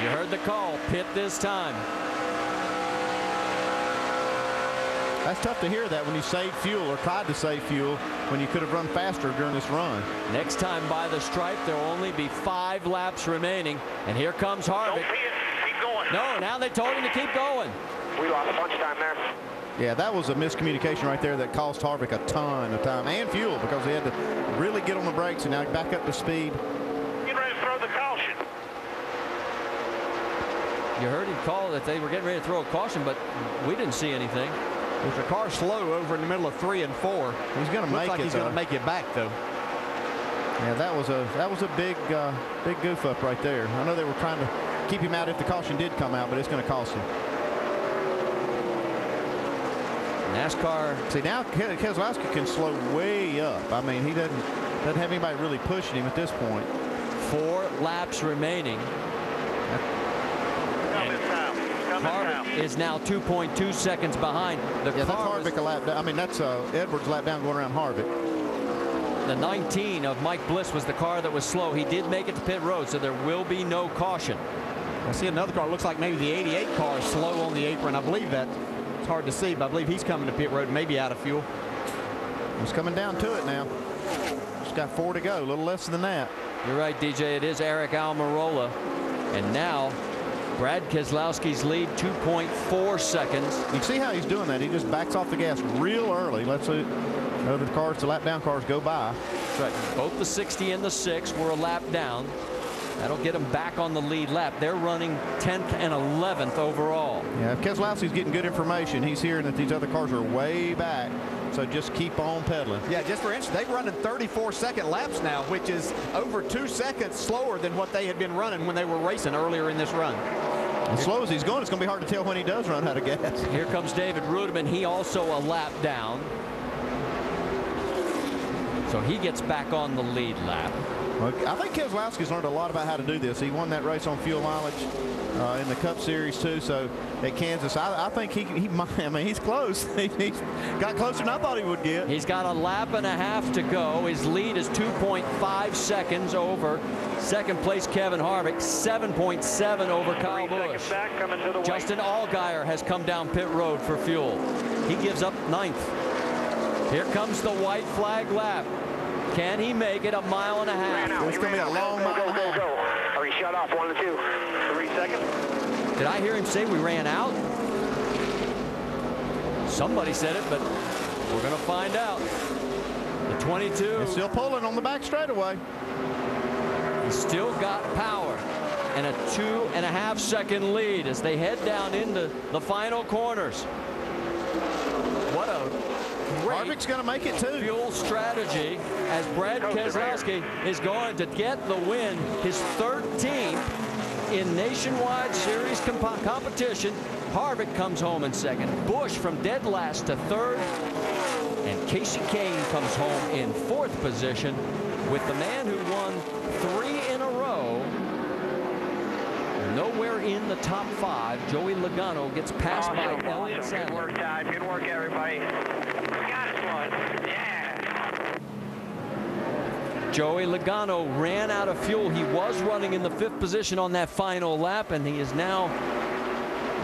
You heard the call. Pit this time. That's tough to hear that when you saved fuel or tried to save fuel when you could have run faster during this run. Next time by the stripe, there will only be 5 laps remaining. And here comes Harvick. Don't pit. Keep going. No, now they told him to keep going. We lost punch time there. Yeah, that was a miscommunication right there that cost Harvick a ton of time and fuel because he had to really get on the brakes and now back up to speed. Get ready to throw the caution. You heard him call that they were getting ready to throw a caution, but we didn't see anything. There's a car slow over in the middle of 3 and 4. He's going to make like it. He's going to make it back though. Yeah, that was a big goof up right there. I know they were trying to keep him out if the caution did come out, but it's going to cost him. NASCAR. See, now Keselowski can slow way up. I mean, he doesn't have anybody really pushing him at this point. 4 laps remaining. Harvick is now 2.2 seconds behind. That's Harvick a lap down. I mean, that's Edwards' lap down going around Harvick. The 19 of Mike Bliss was the car that was slow. He did make it to pit road, so there will be no caution. I see another car. Looks like maybe the 88 car is slow on the apron. I believe that. It's hard to see, but I believe he's coming to pit road, maybe out of fuel. He's coming down to it now. Just got 4 to go, a little less than that. You're right, DJ. It is Eric Almirola. And now Brad Keselowski's lead 2.4 seconds. You see how he's doing that. He just backs off the gas real early. Let's see. The lap down cars go by. That's right. Both the 60 and the 6 were a lap down. That'll get them back on the lead lap. They're running 10th and 11th overall. Yeah, if Keselowski's getting good information, he's hearing that these other cars are way back. So just keep on pedaling. Yeah, just for instance, they're running 34-second laps now, which is over 2 seconds slower than what they had been running when they were racing earlier in this run. As slow as he's going, it's going to be hard to tell when he does run out of gas. Here comes David Rudiman. He also a lap down. So he gets back on the lead lap. I think Keselowski's learned a lot about how to do this. He won that race on fuel mileage in the Cup Series too. So at Kansas, I think he might. I mean, he's close. He's got closer than I thought he would get. He's got a lap and a half to go. His lead is 2.5 seconds over second place Kevin Harvick, 7.7 over Kyle Busch. Justin Allgaier has come down pit road for fuel. He gives up 9th. Here comes the white flag lap. Can he make it a mile and a half? It's going to be a long mile and a half. Are we shut off 1 and 2? 3 seconds. Did I hear him say we ran out? Somebody said it, but we're going to find out. The 22. It's still pulling on the back straightaway. He's still got power and a 2.5 second lead as they head down into the final corners. What a Harvick's going to make it too. Fuel strategy as Brad Keselowski is going to get the win, his 13th in nationwide series competition. Harvick comes home in second. Busch from dead last to third. And Casey Kane comes home in 4th position with the man who won 3 in a row. Nowhere in the top 5. Joey Logano gets passed by Elliott Sadler. Good work, Todd. Good work, everybody. Joey Logano ran out of fuel. He was running in the 5th position on that final lap, and he is now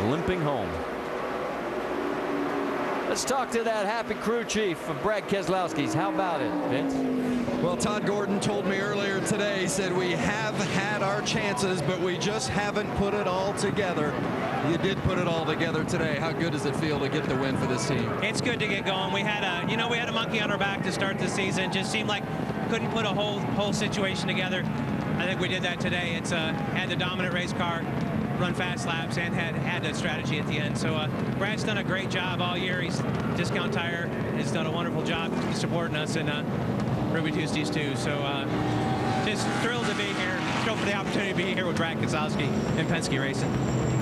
limping home. Let's talk to that happy crew chief of Brad Keselowski's. How about it, Vince? Well, Todd Gordon told me earlier today, he said we have had our chances, but we just haven't put it all together. You did put it all together today. How good does it feel to get the win for this team? It's good to get going. We had a, we had a monkey on our back to start the season. Just seemed like couldn't put a whole situation together. I think we did that today. It's had the dominant race car, run fast laps, and had a strategy at the end. So Brad's done a great job all year. He's Discount Tire has done a wonderful job supporting us, and Ruby Tuesdays too. So just thrilled to be here. Thrilled for the opportunity to be here with Brad Keselowski in Penske Racing.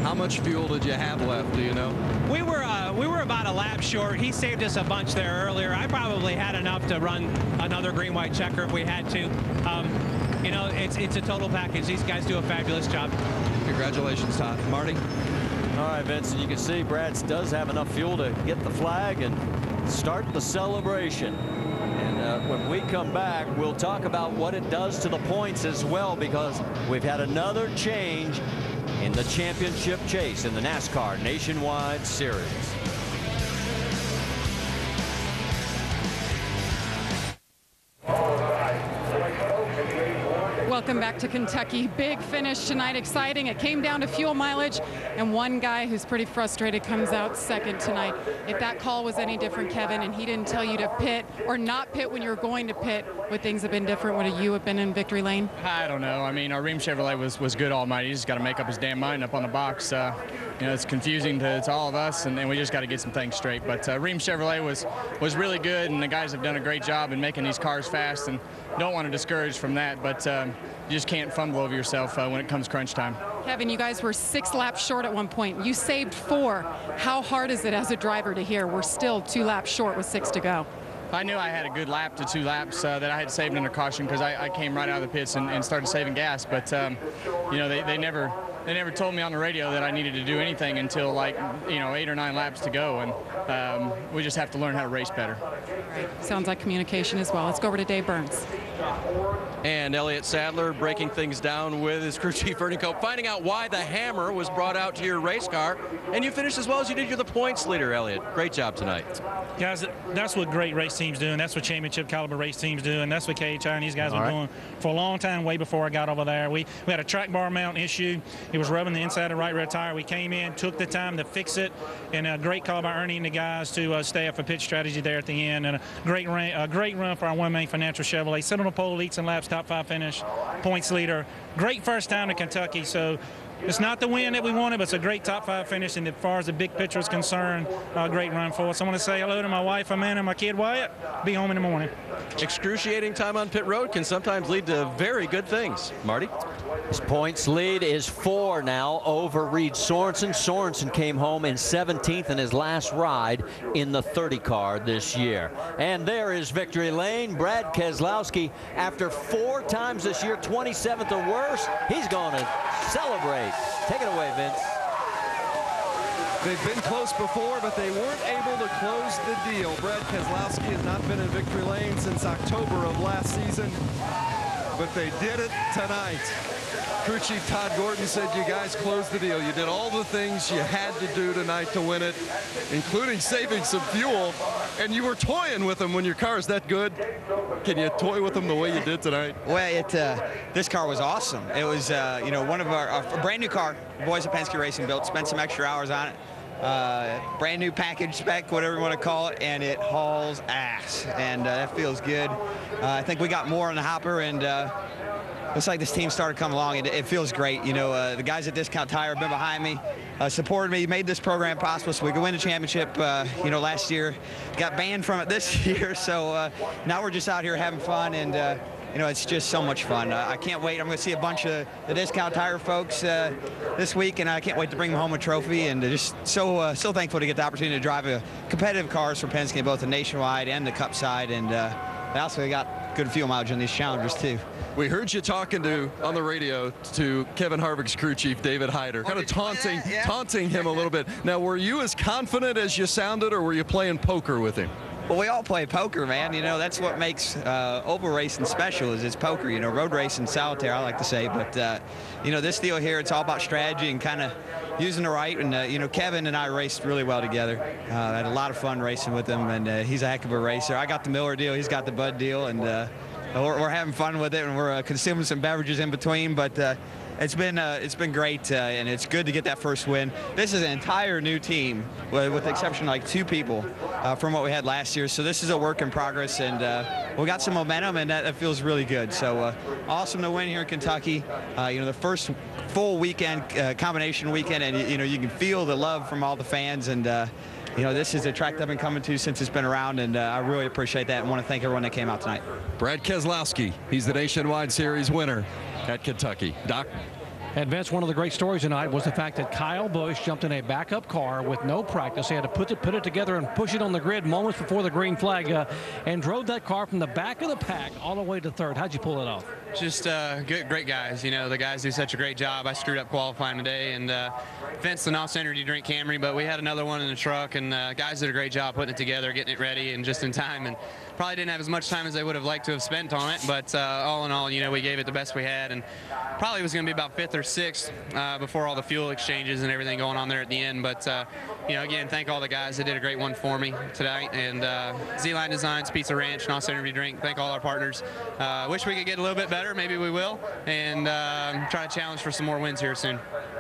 How much fuel did you have left, do you know? We were about a lap short. He saved us a bunch there earlier. I probably had enough to run another green-white checker if we had to. It's a total package. These guys do a fabulous job. Congratulations, Todd. Marty? All right, Vincent, you can see Brad does have enough fuel to get the flag and start the celebration. And when we come back, we'll talk about what it does to the points as well, because we've had another change in the championship chase in the NASCAR Nationwide Series. Welcome back to Kentucky. Big finish tonight, exciting. It came down to fuel mileage, and one guy who's pretty frustrated comes out second tonight. If that call was any different, Kevin, and he didn't tell you to pit or not pit when you were going to pit, would things have been different? Would you have been in victory lane? I don't know. I mean, our Ream Chevrolet was good all night. He just got to make up his damn mind up on the box. You know, it's confusing to all of us, and we just got to get some things straight. But Ream Chevrolet was really good, and the guys have done a great job in making these cars fast, and don't want to discourage from that, but you just can't fumble over yourself when it comes crunch time. Kevin, you guys were 6 laps short at one point. You saved 4. How hard is it as a driver to hear we're still 2 laps short with 6 to go? I knew I had a good lap to 2 laps that I had saved under caution because I came right out of the pits and started saving gas. But, you know, they never told me on the radio that I needed to do anything until, like, you know, 8 or 9 laps to go. And we just have to learn how to race better. Right. Sounds like communication as well. Let's go over to Dave Burns. And Elliott Sadler breaking things down with his crew chief Ernie Cope, finding out why the hammer was brought out to your race car. And you finished as well as you did. You're the points leader, Elliott. Great job tonight. Guys, that's what great race teams do, and that's what championship caliber race teams do, and that's what KHI and these guys are doing for a long time, way before I got over there. We had a track bar mount issue. It was rubbing the inside of the right rear tire. We came in, took the time to fix it, and a great call by Ernie and the guys to stay up for pit strategy there at the end, and a great run for our one-man Financial Chevrolet. Sit on the pole, leads and laps, top 5 finish, points leader. Great first time to Kentucky, so it's not the win that we wanted, but it's a great top 5 finish, and as far as the big picture is concerned, a great run for us. I want to say hello to my wife, Amanda, and my kid, Wyatt. Be home in the morning. Excruciating time on pit road can sometimes lead to very good things. Marty? His points lead is 4 now over Reed Sorensen. Sorensen came home in 17th in his last ride in the 30 car this year. And there is victory lane. Brad Keselowski, after 4 times this year, 27th or worse, he's going to celebrate. Take it away, Vince. They've been close before, but they weren't able to close the deal. Brad Keselowski has not been in victory lane since October of last season, but they did it tonight. Crew Chief Todd Gordon said you guys closed the deal. You did all the things you had to do tonight to win it, including saving some fuel, and you were toying with them when your car is that good. Can you toy with them the way you did tonight? Well, this car was awesome. It was, you know, one of our brand new car, the boys at Penske Racing built, spent some extra hours on it. Brand new package spec, whatever you want to call it, and it hauls ass, and that feels good. I think we got more on the hopper, and looks like this team started coming along, and it feels great. You know, the guys at Discount Tire have been behind me, supported me, made this program possible so we could win a championship. You know, last year, got banned from it this year, so now we're just out here having fun, and you know, it's just so much fun. I can't wait. I'm going to see a bunch of the Discount Tire folks this week, and I can't wait to bring them home a trophy, and just so thankful to get the opportunity to drive a competitive cars for Penske, both the Nationwide and the Cup side, and also got good fuel mileage on these Challengers, too. We heard you talking on the radio to Kevin Harvick's crew chief, David Hyder, kind of taunting him a little bit. Now, were you as confident as you sounded, or were you playing poker with him? Well, we all play poker, man. You know, that's what makes oval racing special is it's poker. You know, road racing, solitaire, I like to say. But, you know, this deal here, it's all about strategy and kind of using the right. And, you know, Kevin and I raced really well together. I had a lot of fun racing with him, and he's a heck of a racer. I got the Miller deal. He's got the Bud deal, and we're having fun with it, and we're consuming some beverages in between. But it's been great, and it's good to get that first win. This is an entire new team, with the exception of like 2 people from what we had last year. So this is a work in progress, and we got some momentum, and that feels really good. So awesome to win here in Kentucky. You know, the first full weekend, combination weekend, and you know, you can feel the love from all the fans, and you know, this is a track that I've been coming to since it's been around, and I really appreciate that and want to thank everyone that came out tonight. Brad Keselowski, he's the Nationwide Series winner at Kentucky. Doc? And Vince, one of the great stories tonight was the fact that Kyle Busch jumped in a backup car with no practice. He had to put it together and push it on the grid moments before the green flag and drove that car from the back of the pack all the way to 3rd. How'd you pull it off? just great guys. You know, the guys do such a great job. I screwed up qualifying today and fenced the NOS Energy Drink Camry, but we had another one in the truck, and guys did a great job putting it together, getting it ready, and just in time. And probably didn't have as much time as they would have liked to have spent on it, but all in all, you know, we gave it the best we had, and probably was going to be about 5th or 6th before all the fuel exchanges and everything going on there at the end. But you know, again, thank all the guys that did a great one for me tonight, and Z-Line Designs, Pizza Ranch, NOS Energy Drink. Thank all our partners. Wish we could get a little bit better. Maybe we will, and try to challenge for some more wins here soon.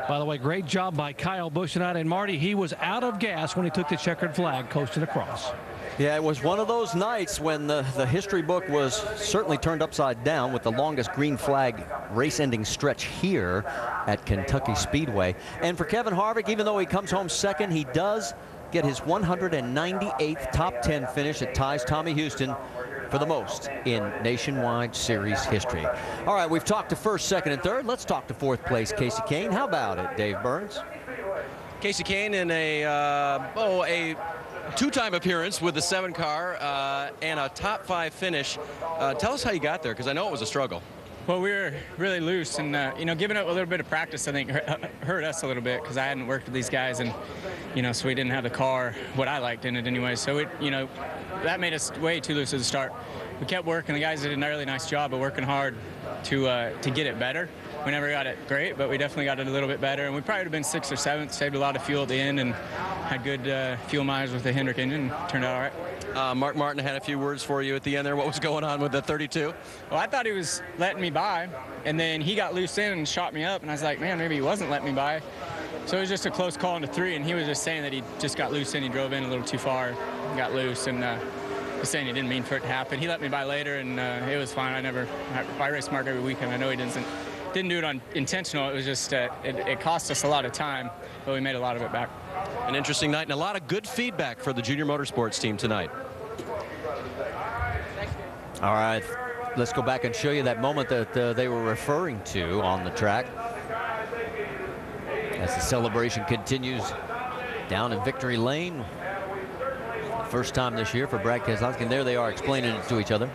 By the way, great job by Kyle Busch tonight. And Marty, he was out of gas when he took the checkered flag coasting across. Yeah, it was one of those nights when the history book was certainly turned upside down with the longest green flag race-ending stretch here at Kentucky Speedway. And for Kevin Harvick, even though he comes home second, he does get his 198th top 10 finish that ties Tommy Houston for the most in Nationwide Series history. All right, we've talked to first, second, and third. Let's talk to fourth place Kasey Kahne. How about it, Dave Burns? Kasey Kahne in a two-time appearance with the 7 car and a top 5 finish. Tell us how you got there, because I know it was a struggle. Well, we were really loose, and you know, giving up a little bit of practice, I think, hurt us a little bit, because I hadn't worked with these guys, and you know, so we didn't have the car what I liked in it anyway. So it, you know, that made us way too loose at the start. We kept working. The guys did a really nice job of working hard to get it better. We never got it great, but we definitely got it a little bit better, and we probably would have been 6th or 7th. Saved a lot of fuel at the end, and had good fuel mileage with the Hendrick engine. Turned out all right. Mark Martin had a few words for you at the end there. What was going on with the 32? Well, I thought he was letting me by, and then he got loose in and shot me up, and I was like, man, maybe he wasn't letting me by. So it was just a close call into 3, and he was just saying that he just got loose in. He drove in a little too far, got loose, and was saying he didn't mean for it to happen. He let me by later, and it was fine. I race Mark every weekend. I know he didn't do it on intentional. It was just it cost us a lot of time, but we made a lot of it back. An interesting night and a lot of good feedback for the Junior Motorsports team tonight. All right, let's go back and show you that moment that they were referring to on the track as the celebration continues down in Victory Lane. First time this year for Brad Keselowski, and there they are explaining it to each other.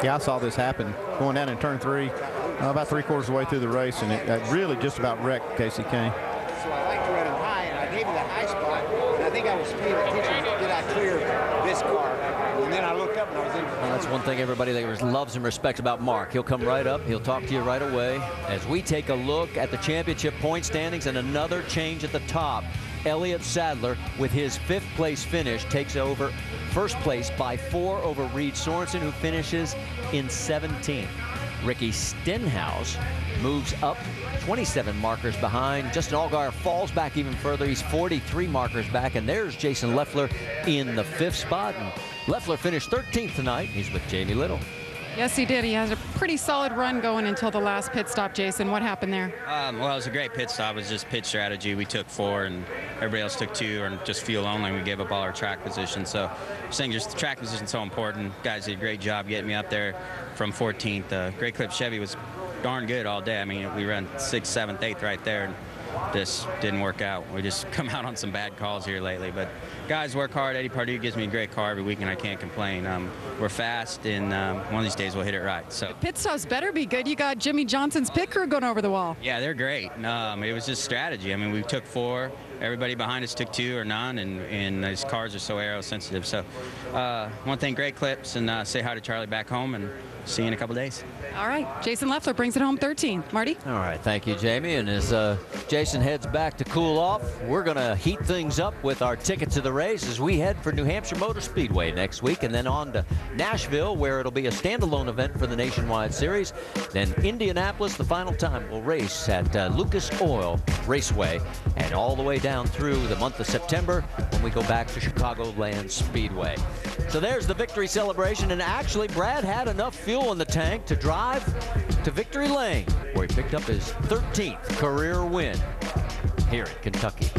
Yeah, I saw this happen going down in turn 3 about 3/4 of the way through the race, and it really just about wrecked Kasey Kahne. So I like to run him high, and I gave him the high spot, and I think I was paying attention. Did I clear this car? And then I looked up and I was in. Well, that's one thing everybody that loves and respects about Mark. He'll come right up. He'll talk to you right away. As we take a look at the championship point standings and another change at the top. Elliott Sadler, with his 5th place finish, takes over first place by 4 over Reed Sorensen, who finishes in 17th. Ricky Stenhouse moves up 27 markers behind. Justin Allgaier falls back even further. He's 43 markers back, and there's Jason Leffler in the 5th spot. And Leffler finished 13th tonight. He's with Jamie Little. Yes, he did. He has a pretty solid run going until the last pit stop. Jason, what happened there? Well, it was a great pit stop. It was just pit strategy. We took 4, and everybody else took 2, and just fuel only. We gave up all our track position. So I'm saying just the track position is so important. Guys did a great job getting me up there from 14th. Great Clip Chevy was darn good all day. I mean, we ran 6th, 7th, 8th right there, and this didn't work out. We just come out on some bad calls here lately. But guys work hard. Eddie Pardue gives me a great car every week, and I can't complain. We're fast, and one of these days we'll hit it right. So pit stops better be good. You got Jimmy Johnson's pit crew going over the wall. Yeah, they're great. It was just strategy. I mean, we took 4. Everybody behind us took 2 or none, and these cars are so aero sensitive. So I want to thank Great Clips and say hi to Charlie back home, and see you in a couple days. All right, Jason Leffler brings it home 13th. Marty? All right, thank you, Jamie. And as Jason heads back to cool off, we're going to heat things up with our ticket to the race as we head for New Hampshire Motor Speedway next week, and then on to Nashville, where it'll be a standalone event for the Nationwide Series. Then Indianapolis, the final time, will race at Lucas Oil Raceway, and all the way down through the month of September when we go back to Chicagoland Speedway. So there's the victory celebration, and actually Brad had enough fuel in the tank to drive to Victory Lane, where he picked up his 13th career win here in Kentucky.